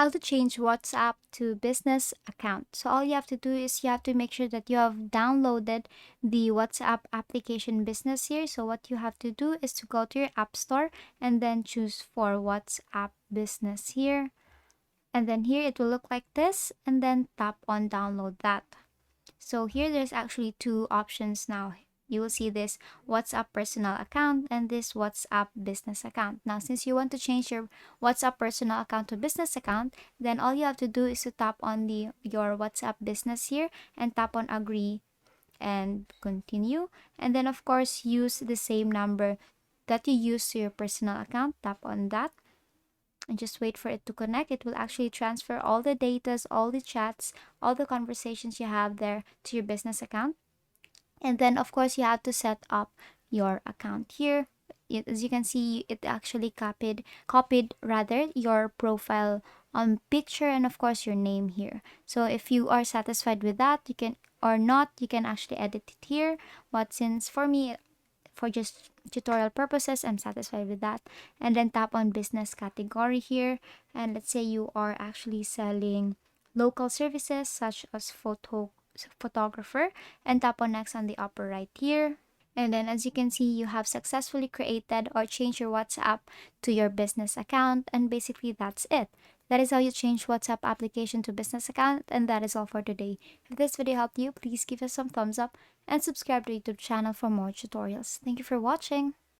how to change WhatsApp to business account. So all you have to do is you have to make sure that you have downloaded the WhatsApp application business here. So what you have to do is to go to your app store and then choose for WhatsApp business here. And then here it will look like this, and then tap on download that. So here there's actually two options now. You will see this WhatsApp personal account and this WhatsApp business account. Now, since you want to change your WhatsApp personal account to business account, then all you have to do is to tap on your WhatsApp business here and tap on agree and continue. And then of course, use the same number that you use to your personal account. Tap on that and just wait for it to connect. It will actually transfer all the datas, all the chats, all the conversations you have there to your business account. And then of course you have to set up your account here. As you can see, it actually copied rather your profile picture and of course your name here. So if you are satisfied with that, you can, or not, you can actually edit it here. But since for me, for just tutorial purposes, I'm satisfied with that. And then tap on business category here, and let's say you are actually selling local services such as photographer, and tap on next on the upper right here. And then as you can see, you have successfully created or changed your WhatsApp to your business account, and basically that's it. That is how you change WhatsApp application to business account, and that is all for today. If this video helped you, please give us some thumbs up and subscribe to the YouTube channel for more tutorials. Thank you for watching.